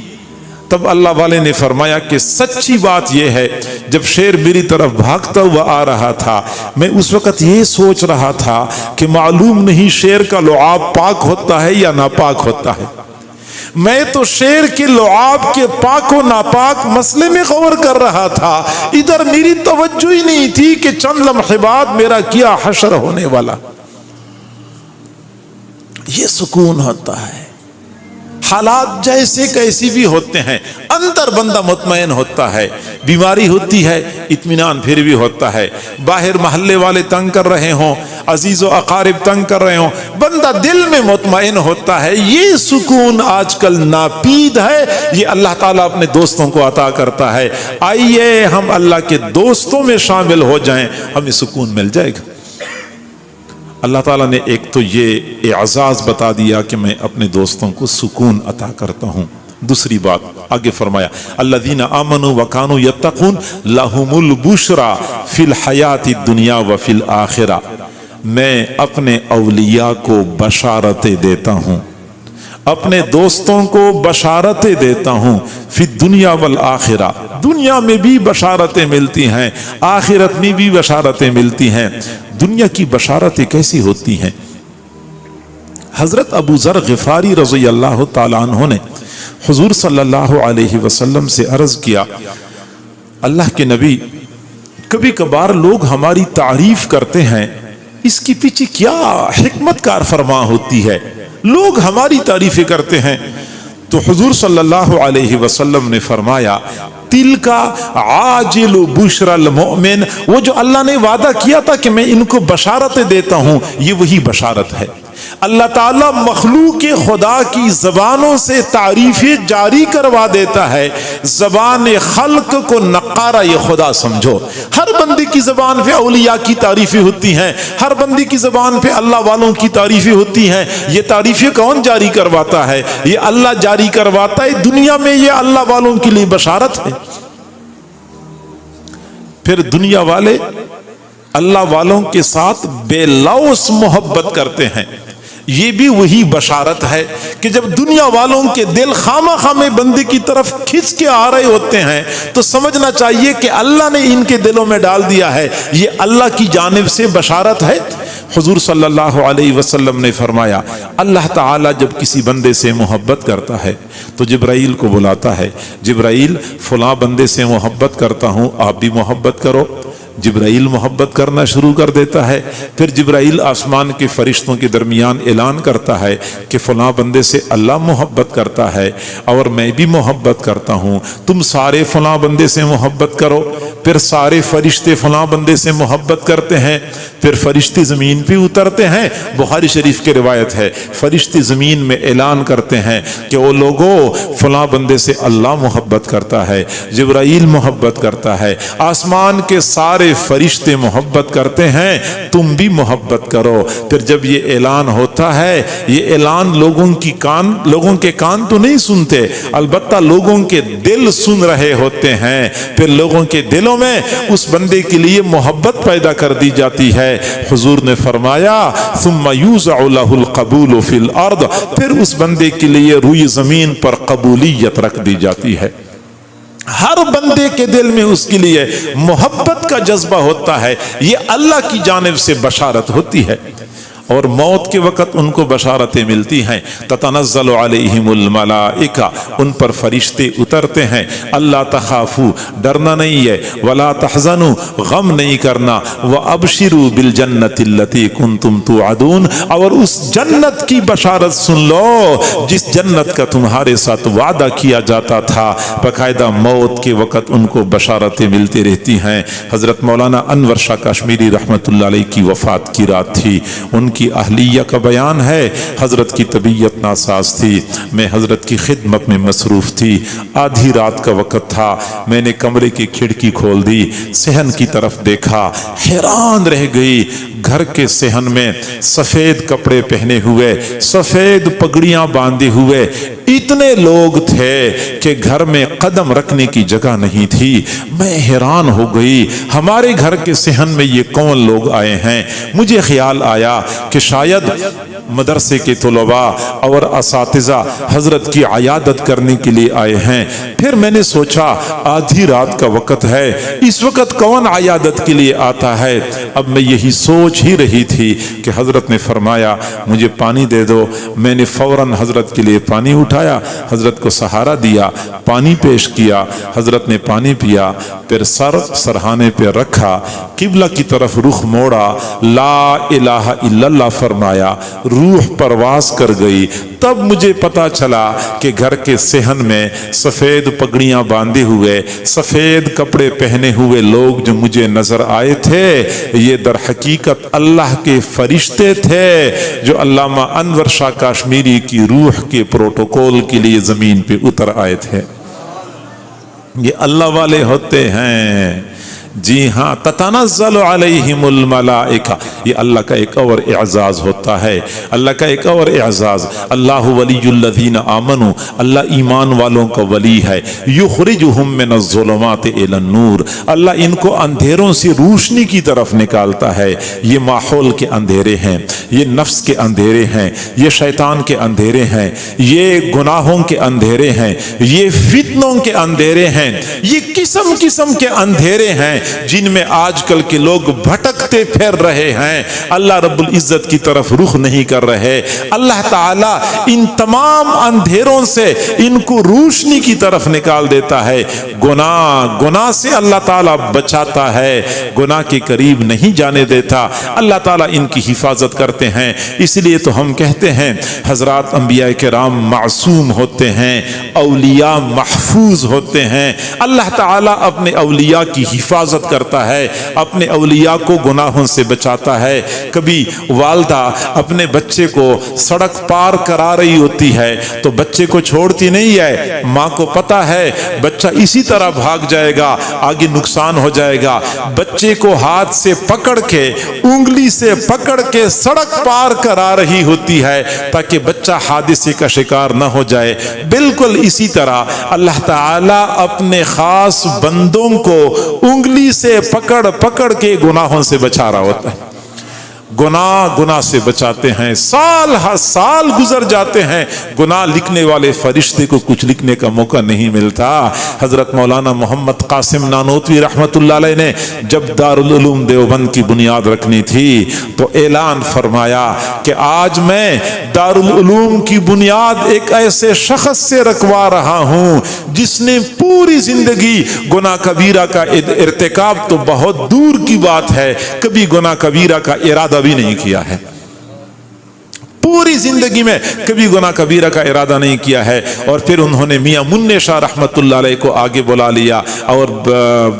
تب اللہ والے نے فرمایا کہ سچی بات یہ ہے، جب شیر میری طرف بھاگتا ہوا آ رہا تھا میں اس وقت یہ سوچ رہا تھا کہ معلوم نہیں شیر کا لعاب پاک ہوتا ہے یا ناپاک ہوتا ہے۔ میں تو شیر کے لعاب کے پاک و ناپاک مسئلے میں غور کر رہا تھا، ادھر میری توجہ ہی نہیں تھی کہ چند لمحے بعد میرا کیا حشر ہونے والا۔ یہ سکون ہوتا ہے۔ حالات جیسے کیسی بھی ہوتے ہیں، اندر بندہ مطمئن ہوتا ہے۔ بیماری ہوتی ہے، اطمینان پھر بھی ہوتا ہے۔ باہر محلے والے تنگ کر رہے ہوں، عزیز و اقارب تنگ کر رہے ہوں، بندہ دل میں مطمئن ہوتا ہے۔ یہ سکون آج کل ناپید ہے، یہ اللہ تعالیٰ اپنے دوستوں کو عطا کرتا ہے۔ آئیے ہم اللہ کے دوستوں میں شامل ہو جائیں، ہمیں سکون مل جائے گا۔ اللہ تعالیٰ نے ایک تو یہ اعزاز بتا دیا کہ میں اپنے دوستوں کو سکون عطا کرتا ہوں۔ دوسری بات آگے فرمایا، الذین آمنوا وکانوا یتقون لہم البشریٰ فی الحیات الدنیا وفی الآخرہ، میں اپنے اولیاء کو بشارتیں دیتا ہوں، اپنے دوستوں کو بشارتیں دیتا ہوں، فی الدنیا والآخرہ، دنیا میں بھی بشارتیں ملتی ہیں، آخرت میں بھی بشارتیں ملتی ہیں۔ دنیا کی بشارتیں کیسی ہوتی ہیں؟ حضرت ابو ذر غفاری رضی اللہ تعالیٰ عنہ نے حضور صلی اللہ علیہ وسلم سے عرض کیا، اللہ کے نبی، کبھی کبھار لوگ ہماری تعریف کرتے ہیں، اس کے پیچھے کیا حکمت کار فرما ہوتی ہے؟ لوگ ہماری تعریفیں کرتے ہیں۔ تو حضور صلی اللہ علیہ وسلم نے فرمایا، تِلْکَ عَاجِلُ بُشْرَ الْمُؤْمِنِ، وہ جو اللہ نے وعدہ کیا تھا کہ میں ان کو بشارتیں دیتا ہوں، یہ وہی بشارت ہے۔ اللہ تعالیٰ مخلوق خدا کی زبانوں سے تعریفیں جاری کروا دیتا ہے۔ زبان خلق کو نقارہ یہ خدا سمجھو۔ ہر بندے کی زبان پہ اولیاء کی تعریفیں ہوتی ہیں، ہر بندے کی زبان پہ اللہ والوں کی تعریفیں ہوتی ہیں۔ یہ تعریفیں کون جاری کرواتا ہے؟ یہ اللہ جاری کرواتا ہے۔ دنیا میں یہ اللہ والوں کے لیے بشارت ہے۔ پھر دنیا والے اللہ والوں کے ساتھ بے لوث محبت کرتے ہیں، یہ بھی وہی بشارت ہے کہ جب دنیا والوں کے دل خامہ خامے بندے کی طرف کھنچ کے آ رہے ہوتے ہیں تو سمجھنا چاہیے کہ اللہ نے ان کے دلوں میں ڈال دیا ہے، یہ اللہ کی جانب سے بشارت ہے۔ حضور صلی اللہ علیہ وسلم نے فرمایا، اللہ تعالیٰ جب کسی بندے سے محبت کرتا ہے تو جبرائیل کو بلاتا ہے، جبرائیل فلاں بندے سے محبت کرتا ہوں، آپ بھی محبت کرو۔ جبرائیل محبت کرنا شروع کر دیتا ہے۔ پھر جبرائیل آسمان کے فرشتوں کے درمیان اعلان کرتا ہے کہ فلاں بندے سے اللہ محبت کرتا ہے اور میں بھی محبت کرتا ہوں، تم سارے فلاں بندے سے محبت کرو۔ پھر سارے فرشتے فلاں بندے سے محبت کرتے ہیں، پھر فرشتے زمین پہ اترتے ہیں۔ بخاری شریف کی روایت ہے، فرشتے زمین میں اعلان کرتے ہیں کہ وہ لوگوں فلاں بندے سے اللہ محبت کرتا ہے، جبرائیل محبت کرتا ہے، آسمان کے سارے فرشتے محبت کرتے ہیں، تم بھی محبت کرو۔ پھر جب یہ اعلان ہوتا ہے، یہ اعلان لوگوں کے کان تو نہیں سنتے، البتہ لوگوں کے دل سن رہے ہوتے ہیں۔ پھر لوگوں کے دلوں میں اس بندے کے لیے محبت پیدا کر دی جاتی ہے۔ حضور نے فرمایا، ثم یوزع له القبول فی الارض، پھر اس بندے کے لیے روئی زمین پر قبولیت رکھ دی جاتی ہے۔ ہر بندے کے دل میں اس کے لیے محبت کا جذبہ ہوتا ہے، یہ اللہ کی جانب سے بشارت ہوتی ہے۔ اور موت کے وقت ان کو بشارتیں ملتی ہیں، تتنزل علیہم الملائکہ، ان پر فرشتے اترتے ہیں، اللہ تخافوا، ڈرنا نہیں ہے، ولا تحزنوا، غم نہیں کرنا، وابشروا بالجنۃ التی کنتم توعدون، اور اس جنت کی بشارت سن لو جس جنت کا تمہارے ساتھ وعدہ کیا جاتا تھا۔ باقاعدہ موت کے وقت ان کو بشارتیں ملتی رہتی ہیں۔ حضرت مولانا انور شاہ کشمیری رحمۃ اللہ علیہ کی وفات کی رات تھی، ان کی اہلیہ کا بیان ہے، حضرت کی طبیعت ناساز تھی، میں حضرت کی خدمت میں مصروف تھی، آدھی رات کا وقت تھا، میں نے کمرے کی کھڑکی کھول دی، صحن کی طرف دیکھا، حیران رہ گئی۔ گھر کے صحن میں سفید کپڑے پہنے ہوئے، سفید پگڑیاں باندھے ہوئے اتنے لوگ تھے کہ گھر میں قدم رکھنے کی جگہ نہیں تھی۔ میں حیران ہو گئی، ہمارے گھر کے صحن میں یہ کون لوگ آئے ہیں؟ مجھے خیال آیا کہ شاید مدرسے کے طلباء اور اساتذہ حضرت کی عیادت کرنے کے لیے آئے ہیں۔ پھر میں نے سوچا آدھی رات کا وقت ہے، اس وقت کون عیادت کے لیے آتا ہے؟ اب میں یہی سوچ ہی رہی تھی کہ حضرت نے فرمایا مجھے پانی دے دو۔ میں نے فوراً حضرت کے لیے پانی اٹھایا، حضرت کو سہارا دیا، پانی پیش کیا، حضرت نے پانی پیا، پھر سر سرہانے پہ رکھا، قبلہ کی طرف رخ موڑا، لا الہ الا اللہ فرمایا، روح پرواز کر گئی۔ تب مجھے پتا چلا کہ گھر کے صحن میں سفید پگڑیاں باندھے ہوئے، سفید کپڑے پہنے ہوئے لوگ جو مجھے نظر آئے تھے، یہ در حقیقت اللہ کے فرشتے تھے جو علامہ انور شاہ کاشمیری کی روح کے پروٹوکول کے لیے زمین پہ اتر آئے تھے۔ یہ اللہ والے ہوتے ہیں، جی ہاں، تتنزل علیہم الملائکہ، یہ اللہ کا ایک اور اعزاز ہوتا ہے، اللہ کا ایک اور اعزاز۔ اللہ ولی الذین آمنوا، اللہ ایمان والوں کا ولی ہے، یخرجہم من الظلمات الی النور، اللہ ان کو اندھیروں سے روشنی کی طرف نکالتا ہے۔ یہ ماحول کے اندھیرے ہیں، یہ نفس کے اندھیرے ہیں، یہ شیطان کے اندھیرے ہیں، یہ گناہوں کے اندھیرے ہیں، یہ فتنوں کے اندھیرے ہیں، یہ قسم قسم کے اندھیرے ہیں جن میں آج کل کے لوگ بھٹکتے پھر رہے ہیں، اللہ رب العزت کی طرف رخ نہیں کر رہے۔ اللہ تعالیٰ ان تمام اندھیروں سے ان کو روشنی کی طرف نکال دیتا ہے۔ گناہ سے اللہ تعالیٰ بچاتا ہے، گناہ کے قریب نہیں جانے دیتا، اللہ تعالیٰ ان کی حفاظت کرتے ہیں۔ اس لیے تو ہم کہتے ہیں حضرات انبیاء کرام معصوم ہوتے ہیں، اولیاء محفوظ ہوتے ہیں۔ اللہ تعالیٰ اپنے اولیاء کی حفاظت کرتا ہے، اپنے اولیاء کو گناہوں سے بچاتا ہے۔ کبھی والدہ اپنے بچے کو سڑک پار کرا رہی ہوتی ہے تو بچے کو چھوڑتی نہیں ہے، ماں کو پتا ہے بچہ اسی طرح بھاگ جائے گا، آگے نقصان ہو جائے گا، بچے کو ہاتھ سے پکڑ کے، انگلی سے پکڑ کے سڑک پار کرا رہی ہوتی ہے تاکہ بچہ حادثے کا شکار نہ ہو جائے۔ بالکل اسی طرح اللہ تعالیٰ اپنے خاص بندوں کو انگلی سے پکڑ کے گناہوں سے بچا رہا ہوتا ہے۔ گناہ سے بچاتے ہیں، سال ہر سال گزر جاتے ہیں، گناہ لکھنے والے فرشتے کو کچھ لکھنے کا موقع نہیں ملتا۔ حضرت مولانا محمد قاسم نانوتوی رحمت اللہ علیہ نے جب دارالعلوم دیوبند کی بنیاد رکھنی تھی تو اعلان فرمایا کہ آج میں دارالعلوم کی بنیاد ایک ایسے شخص سے رکھوا رہا ہوں جس نے پوری زندگی گناہ کبیرہ کا ارتکاب تو بہت دور کی بات ہے، کبھی گناہ کبیرہ کا ارادہ بھی نہیں کیا ہے، پوری زندگی میں کبھی گناہ کبیرہ کا ارادہ نہیں کیا ہے۔ اور پھر انہوں نے میاں منع شاہ رحمت اللہ علیہ کو آگے بلا لیا اور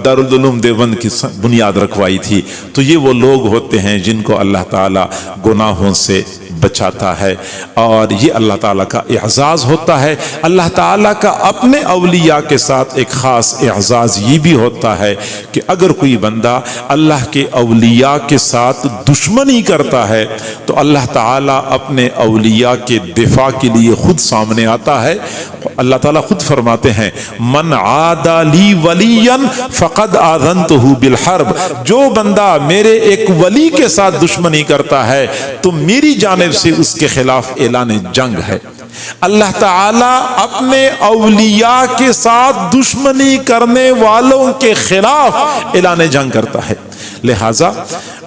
دارالعلوم دیوبند کی بنیاد رکھوائی تھی۔ تو یہ وہ لوگ ہوتے ہیں جن کو اللہ تعالیٰ گناہوں سے بچاتا ہے، اور یہ اللہ تعالیٰ کا اعزاز ہوتا ہے۔ اللہ تعالیٰ کا اپنے اولیاء کے ساتھ ایک خاص اعزاز یہ بھی ہوتا ہے کہ اگر کوئی بندہ اللہ کے اولیاء کے ساتھ دشمنی کرتا ہے تو اللہ تعالیٰ اپنے اولیاء کے دفاع کے لیے خود سامنے آتا ہے۔ اللہ تعالیٰ خود فرماتے ہیں من عادى لی ولیا فقد آذنتہ بالحرب، جو بندہ میرے ایک ولی کے ساتھ دشمنی کرتا ہے تو میری جانب سے اس کے خلاف اعلان جنگ ہے۔ اللہ تعالیٰ اپنے اولیاء کے ساتھ دشمنی کرنے والوں کے خلاف اعلان جنگ کرتا ہے۔ لہذا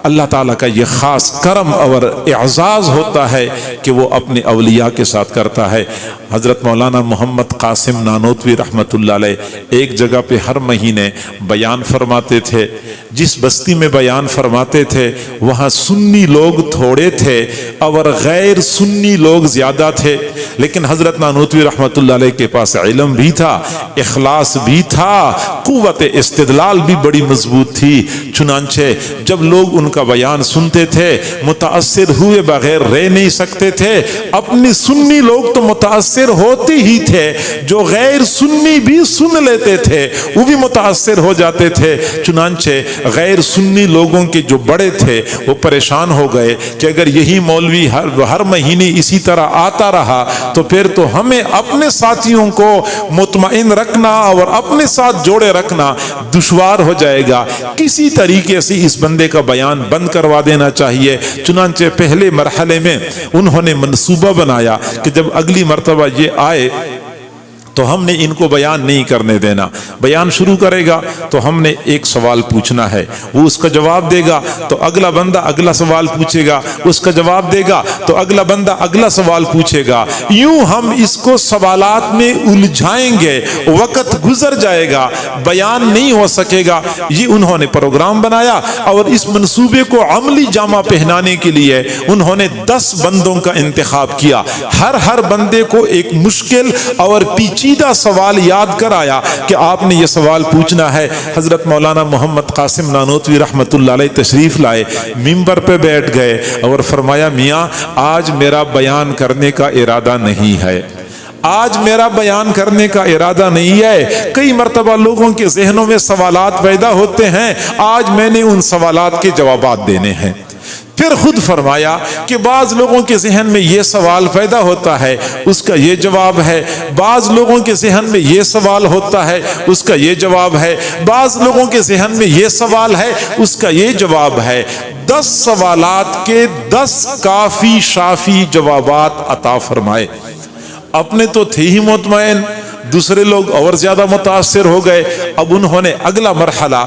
اللہ تعالیٰ کا یہ خاص کرم اور اعزاز ہوتا ہے کہ وہ اپنے اولیاء کے ساتھ کرتا ہے۔ حضرت مولانا محمد قاسم نانوتوی رحمت اللہ علیہ ایک جگہ پہ ہر مہینے بیان فرماتے تھے، جس بستی میں بیان فرماتے تھے وہاں سنی لوگ تھوڑے تھے اور غیر سنی لوگ زیادہ تھے، لیکن حضرت نانوتوی رحمت اللہ علیہ کے پاس علم بھی تھا، اخلاص بھی تھا، قوت استدلال بھی بڑی مضبوط تھی۔ چنانچہ جب لوگ ان کا بیان سنتے تھے متاثر ہوئے بغیر رہ نہیں سکتے تھے۔ اپنی سنی لوگ تو متاثر ہوتے ہی تھے، جو غیر سنی بھی سن لیتے تھے وہ بھی متاثر ہو جاتے تھے۔ چنانچہ غیر سنی لوگوں کے جو بڑے تھے وہ پریشان ہو گئے کہ اگر یہی مولوی ہر مہینے اسی طرح آتا رہا تو پھر تو ہمیں اپنے ساتھیوں کو مطمئن رکھنا اور اپنے ساتھ جوڑے رکھنا دشوار ہو جائے گا۔ کسی طریقے سے اس بندے کا بیان بند کروا دینا چاہیے۔ چنانچہ پہلے مرحلے میں انہوں نے منصوبہ بنایا کہ جب اگلی مرتبہ یہ آئے تو ہم نے ان کو بیان نہیں کرنے دینا۔ بیان شروع کرے گا تو ہم نے ایک سوال پوچھنا ہے، وہ اس کا جواب دے گا تو اگلا بندہ اگلا سوال پوچھے گا، اس کا جواب دے گا تو اگلا بندہ اگلا سوال پوچھے گا۔ یوں ہم اس کو سوالات میں الجھائیں گے، وقت گزر جائے گا، بیان نہیں ہو سکے گا۔ یہ انہوں نے پروگرام بنایا اور اس منصوبے کو عملی جامہ پہنانے کے لیے انہوں نے 10 بندوں کا انتخاب کیا۔ ہر بندے کو ایک مشکل اور پیچیدہ سوال یاد کرایا کہ آپ نے یہ سوال پوچھنا ہے۔ حضرت مولانا محمد قاسم نانوتوی رحمت اللہ علیہ تشریف لائے، منبر پہ بیٹھ گئے اور فرمایا میاں آج میرا بیان کرنے کا ارادہ نہیں ہے، آج میرا بیان کرنے کا ارادہ نہیں ہے۔ کئی مرتبہ لوگوں کے ذہنوں میں سوالات پیدا ہوتے ہیں، آج میں نے ان سوالات کے جوابات دینے ہیں۔ پھر خود فرمایا کہ بعض لوگوں کے ذہن میں یہ سوال پیدا ہوتا ہے، اس کا یہ جواب ہے، بعض لوگوں کے ذہن میں یہ سوال ہوتا ہے، اس کا یہ جواب ہے، بعض لوگوں کے ذہن میں یہ سوال ہے، اس کا یہ جواب ہے۔ 10 سوالات کے 10 کافی شافی جوابات عطا فرمائے۔ اپنے تو تھے ہی مطمئن، دوسرے لوگ اور زیادہ متاثر ہو گئے۔ اب انہوں نے اگلا مرحلہ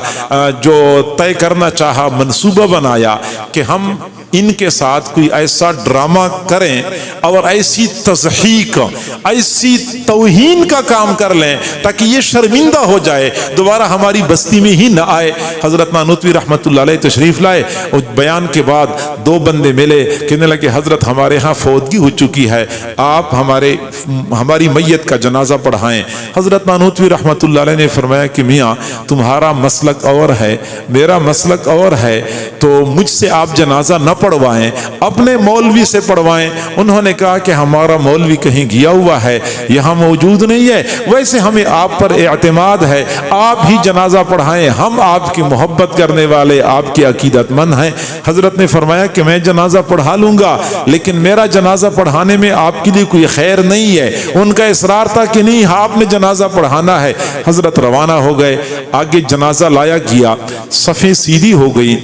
جو طے کرنا چاہا، منصوبہ بنایا کہ ہم ان کے ساتھ کوئی ایسا ڈرامہ کریں اور ایسی تضحیک، ایسی توہین کا کام کر لیں تاکہ یہ شرمندہ ہو جائے، دوبارہ ہماری بستی میں ہی نہ آئے۔ حضرت نانوتوی رحمت اللہ علیہ تشریف لائے اور بیان کے بعد 2 بندے ملے، کہنے لگے حضرت ہمارے ہاں فوتگی ہو چکی ہے، آپ ہماری میت کا جنازہ پڑھائیں۔ حضرت نانوتوی رحمت اللہ علیہ نے فرمایا کہ میاں تمہارا مسلک اور ہے، میرا مسلک اور ہے، تو مجھ سے آپ جنازہ نہ پڑھوائیں، اپنے مولوی سے پڑھوائیں۔ انہوں نے کہا کہ ہمارا مولوی کہیں گیا ہوا ہے، یہاں موجود نہیں ہے، ویسے ہمیں آپ پر اعتماد ہے، آپ ہی جنازہ پڑھائیں، ہم آپ کی محبت کرنے والے، آپ کے عقیدت مند ہیں۔ حضرت نے فرمایا کہ میں جنازہ پڑھا لوں گا، لیکن میرا جنازہ پڑھانے میں آپ کے لیے کوئی خیر نہیں ہے۔ ان کا اصرار تھا کہ نہیں آپ نے جنازہ پڑھانا ہے۔ حضرت روانہ ہو گئے، آگے جنازہ لایا گیا، صفیں سیدھی ہو گئی،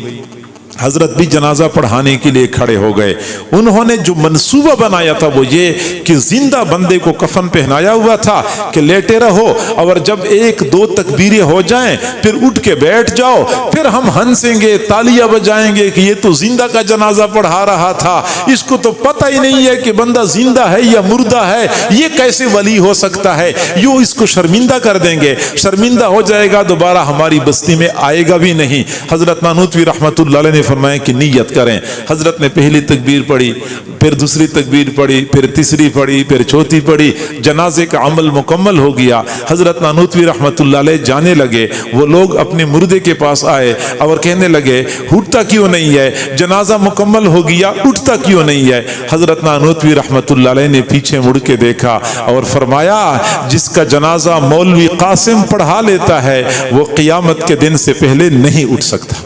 حضرت بھی جنازہ پڑھانے کے لیے کھڑے ہو گئے۔ انہوں نے جو منصوبہ بنایا تھا وہ یہ کہ زندہ بندے کو کفن پہنایا ہوا تھا کہ لیٹے رہو، اور جب 1-2 تکبیریں ہو جائیں پھر اٹھ کے بیٹھ جاؤ، پھر ہم ہنسیں گے، تالیاں بجائیں گے کہ یہ تو زندہ کا جنازہ پڑھا رہا تھا، اس کو تو پتہ ہی نہیں ہے کہ بندہ زندہ ہے یا مردہ ہے، یہ کیسے ولی ہو سکتا ہے۔ یوں اس کو شرمندہ کر دیں گے، شرمندہ ہو جائے گا، دوبارہ ہماری بستی میں آئے گا بھی نہیں۔ حضرت نانوتوی رحمت اللہ علیہ نے فرمایا کہ نیت کریں۔ حضرت نے پہلی تکبیر پڑھی، پھر دوسری تکبیر پڑھی، پھر تیسری پڑھی، پھر چوتھی پڑھی، جنازے کا عمل مکمل ہو گیا۔ حضرت نانوتوی رحمت اللہ علیہ جانے لگے، وہ لوگ اپنے مردے کے پاس آئے اور کہنے لگے اٹھتا کیوں نہیں ہے، جنازہ مکمل ہو گیا اٹھتا کیوں نہیں ہے۔ حضرت نانوتوی رحمت اللہ علیہ نے پیچھے مڑ کے دیکھا اور فرمایا جس کا جنازہ مولوی قاسم پڑھا لیتا ہے وہ قیامت کے دن سے پہلے نہیں اٹھ سکتا۔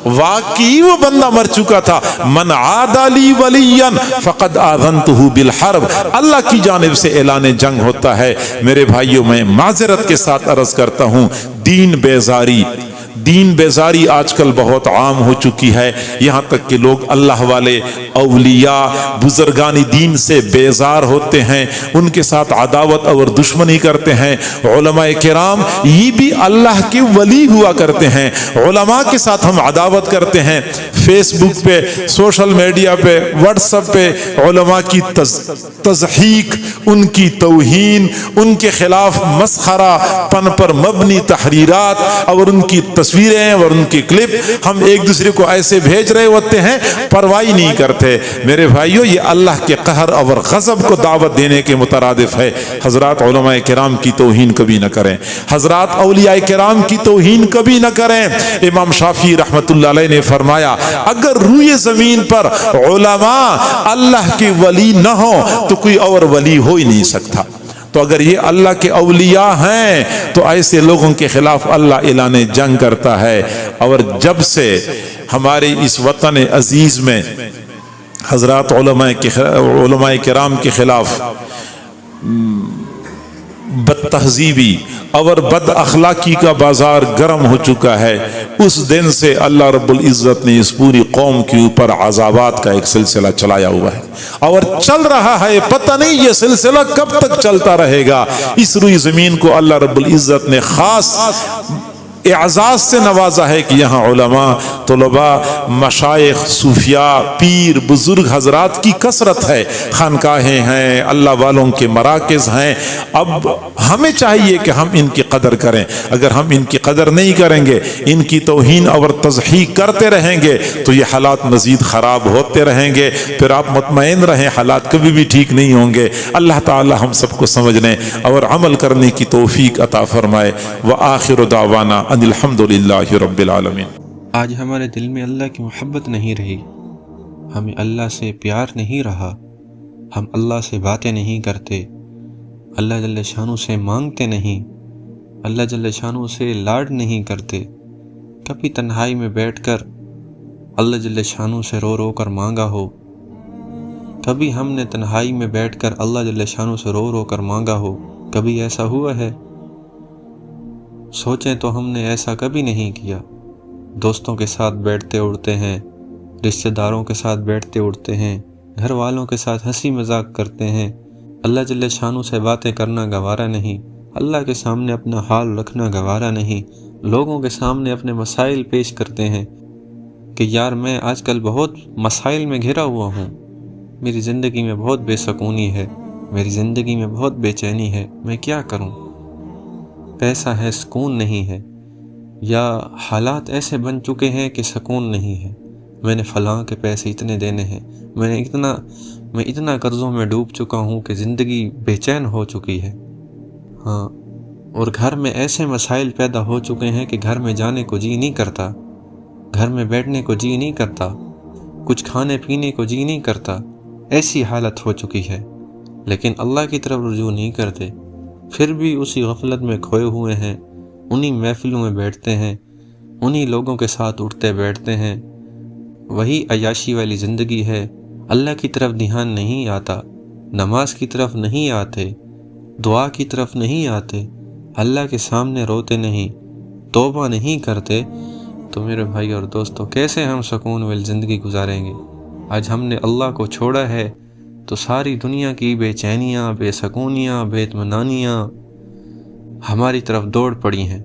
واقعی وہ بندہ مر چکا تھا۔ من عاد لی ولیا فقد آذنتہ بالحرب، اللہ کی جانب سے اعلان جنگ ہوتا ہے۔ میرے بھائیوں میں معذرت کے ساتھ عرض کرتا ہوں، دین بیزاری آج کل بہت عام ہو چکی ہے، یہاں تک کہ لوگ اللہ والے، اولیاء، بزرگان دین سے بیزار ہوتے ہیں، ان کے ساتھ عداوت اور دشمنی کرتے ہیں۔ علماء کرام یہ بھی اللہ کے ولی ہوا کرتے ہیں، علماء کے ساتھ ہم عداوت کرتے ہیں۔ فیس بک پہ، سوشل میڈیا پہ، واٹس ایپ پہ علماء کی تضحیک، ان کی توہین، ان کے خلاف مسخرہ پن پر مبنی تحریرات اور ان کی تصویریں اور ان کی کلپ ہم ایک دوسرے کو ایسے بھیج رہے ہوتے ہیں، پرواہ نہیں کرتے۔ میرے بھائیو یہ اللہ کے قہر اور غضب کو دعوت دینے کے مترادف ہے۔ حضرات علماء کرام کی توہین کبھی نہ کریں، حضرات اولیاء کرام کی توہین کبھی نہ کریں۔ امام شافعی رحمت اللہ علیہ نے فرمایا اگر روئے زمین پر علماء اللہ کے ولی نہ ہو تو کوئی اور ولی ہو ہی نہیں سکتا۔ تو اگر یہ اللہ کے اولیاء ہیں تو ایسے لوگوں کے خلاف اللہ اعلان جنگ کرتا ہے۔ اور جب سے ہمارے اس وطن عزیز میں حضرات علماء کرام کے خلاف بد تہذیبی اور بد اخلاقی کا بازار گرم ہو چکا ہے، اس دن سے اللہ رب العزت نے اس پوری قوم کے اوپر عذابات کا ایک سلسلہ چلایا ہوا ہے اور چل رہا ہے۔ پتہ نہیں یہ سلسلہ کب تک چلتا رہے گا۔ اس روئی زمین کو اللہ رب العزت نے خاص اعزاز سے نوازا ہے کہ یہاں علماء، طلباء، مشائخ، صوفیاء، پیر، بزرگ حضرات کی کثرت ہے، خانقاہیں ہیں، اللہ والوں کے مراکز ہیں۔ اب ہمیں چاہیے کہ ہم ان کی قدر کریں۔ اگر ہم ان کی قدر نہیں کریں گے، ان کی توہین اور تضحیق کرتے رہیں گے تو یہ حالات مزید خراب ہوتے رہیں گے۔ پھر آپ مطمئن رہیں حالات کبھی بھی ٹھیک نہیں ہوں گے۔ اللہ تعالی ہم سب کو سمجھنے اور عمل کرنے کی توفیق عطا فرمائے۔ وآخر دعوانا ان الحمدللہ رب العالمین۔ آج ہمارے دل میں اللہ کی محبت نہیں رہی، ہمیں اللہ سے پیار نہیں رہا، ہم اللہ سے باتیں نہیں کرتے، اللہ جل شانہ سے مانگتے نہیں، اللہ جل شانہ سے لاڈ نہیں کرتے۔ کبھی تنہائی میں بیٹھ کر اللہ جل شانہ سے رو رو کر مانگا ہو، کبھی ہم نے تنہائی میں بیٹھ کر اللہ جل شانہ سے رو رو کر مانگا ہو، کبھی ایسا ہوا ہے؟ سوچیں تو ہم نے ایسا کبھی نہیں کیا۔ دوستوں کے ساتھ بیٹھتے اڑتے ہیں، رشتہ داروں کے ساتھ بیٹھتے اڑتے ہیں، گھر والوں کے ساتھ ہنسی مذاق کرتے ہیں، اللہ جل شانہ سے باتیں کرنا گوارا نہیں، اللہ کے سامنے اپنا حال رکھنا گوارا نہیں، لوگوں کے سامنے اپنے مسائل پیش کرتے ہیں کہ یار میں آج کل بہت مسائل میں گھرا ہوا ہوں، میری زندگی میں بہت بے سکونی ہے، میری زندگی میں بہت بے چینی ہے، میں کیا کروں؟ پیسہ ہے سکون نہیں ہے، یا حالات ایسے بن چکے ہیں کہ سکون نہیں ہے، میں نے فلاں کے پیسے اتنے دینے ہیں، میں اتنا قرضوں میں ڈوب چکا ہوں کہ زندگی بے چین ہو چکی ہے۔ ہاں، اور گھر میں ایسے مسائل پیدا ہو چکے ہیں کہ گھر میں جانے کو جی نہیں کرتا، گھر میں بیٹھنے کو جی نہیں کرتا، کچھ کھانے پینے کو جی نہیں کرتا، ایسی حالت ہو چکی ہے، لیکن اللہ کی طرف رجوع نہیں کرتے، پھر بھی اسی غفلت میں کھوئے ہوئے ہیں، انہی محفلوں میں بیٹھتے ہیں، انہی لوگوں کے ساتھ اٹھتے بیٹھتے ہیں، وہی عیاشی والی زندگی ہے، اللہ کی طرف دھیان نہیں آتا، نماز کی طرف نہیں آتے، دعا کی طرف نہیں آتے، اللہ کے سامنے روتے نہیں، توبہ نہیں کرتے، تو میرے بھائی اور دوستو کیسے ہم سکون والی زندگی گزاریں گے؟ آج ہم نے اللہ کو چھوڑا ہے تو ساری دنیا کی بے چینیاں، بے سکونیاں، بے اطمینانیاں ہماری طرف دوڑ پڑی ہیں۔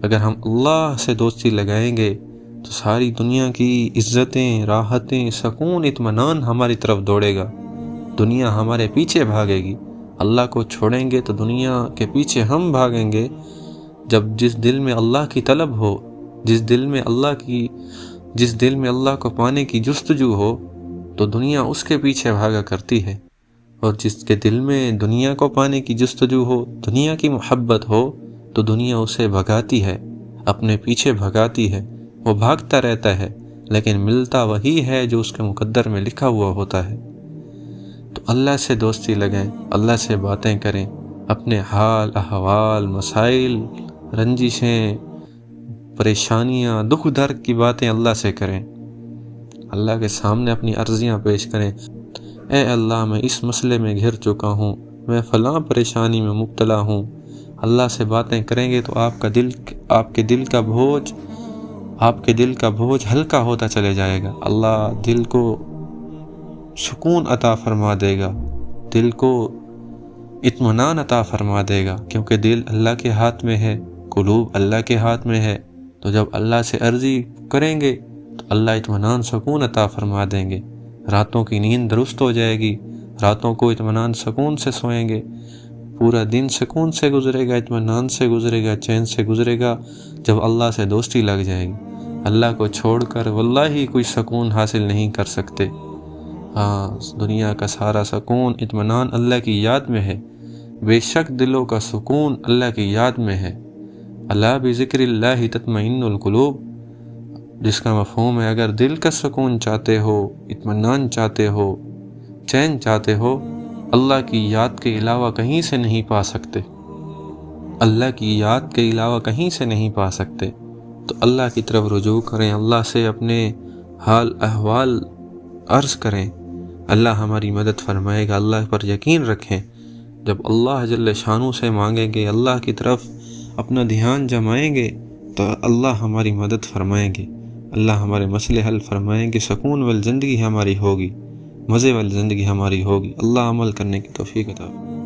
اگر ہم اللہ سے دوستی لگائیں گے تو ساری دنیا کی عزتیں، راحتیں، سکون، اطمینان ہماری طرف دوڑے گا، دنیا ہمارے پیچھے بھاگے گی۔ اللہ کو چھوڑیں گے تو دنیا کے پیچھے ہم بھاگیں گے۔ جس دل میں اللہ کی طلب ہو، جس دل میں اللہ کو پانے کی جستجو ہو تو دنیا اس کے پیچھے بھاگا کرتی ہے، اور جس کے دل میں دنیا کو پانے کی جستجو ہو، دنیا کی محبت ہو تو دنیا اسے بھگاتی ہے، اپنے پیچھے بھگاتی ہے، وہ بھاگتا رہتا ہے لیکن ملتا وہی ہے جو اس کے مقدر میں لکھا ہوا ہوتا ہے۔ تو اللہ سے دوستی لگائیں، اللہ سے باتیں کریں، اپنے حال احوال، مسائل، رنجشیں، پریشانیاں، دکھ درد کی باتیں اللہ سے کریں، اللہ کے سامنے اپنی عرضیاں پیش کریں۔ اے اللہ، میں اس مسئلے میں گھر چکا ہوں، میں فلاں پریشانی میں مبتلا ہوں۔ اللہ سے باتیں کریں گے تو آپ کے دل کا بوجھ ہلکا ہوتا چلے جائے گا، اللہ دل کو سکون عطا فرما دے گا، دل کو اطمینان عطا فرما دے گا، کیونکہ دل اللہ کے ہاتھ میں ہے، قلوب اللہ کے ہاتھ میں ہے۔ تو جب اللہ سے عرضی کریں گے تو اللہ اطمینان سکون عطا فرما دیں گے، راتوں کی نیند درست ہو جائے گی، راتوں کو اطمینان سکون سے سوئیں گے، پورا دن سکون سے گزرے گا، اطمینان سے گزرے گا، چین سے گزرے گا، جب اللہ سے دوستی لگ جائے گی۔ اللہ کو چھوڑ کر واللہ کوئی سکون حاصل نہیں کر سکتے۔ ہاں، دنیا کا سارا سکون، اطمینان اللہ کی یاد میں ہے، بے شک دلوں کا سکون اللہ کی یاد میں ہے۔ الا بذکر اللہ تطمئن القلوب، جس کا مفہوم ہے اگر دل کا سکون چاہتے ہو، اطمینان چاہتے ہو، چین چاہتے ہو، اللہ کی یاد کے علاوہ کہیں سے نہیں پا سکتے، اللہ کی یاد کے علاوہ کہیں سے نہیں پا سکتے۔ تو اللہ کی طرف رجوع کریں، اللہ سے اپنے حال احوال عرض کریں، اللہ ہماری مدد فرمائے گا۔ اللہ پر یقین رکھیں، جب اللہ جل شانہ سے مانگیں گے، اللہ کی طرف اپنا دھیان جمائیں گے تو اللہ ہماری مدد فرمائیں گے، اللہ ہمارے مسئلے حل فرمائیں گے، سکون والی زندگی ہماری ہوگی، مزے والی زندگی ہماری ہوگی۔ اللہ عمل کرنے کی توفیق عطا فرمائے۔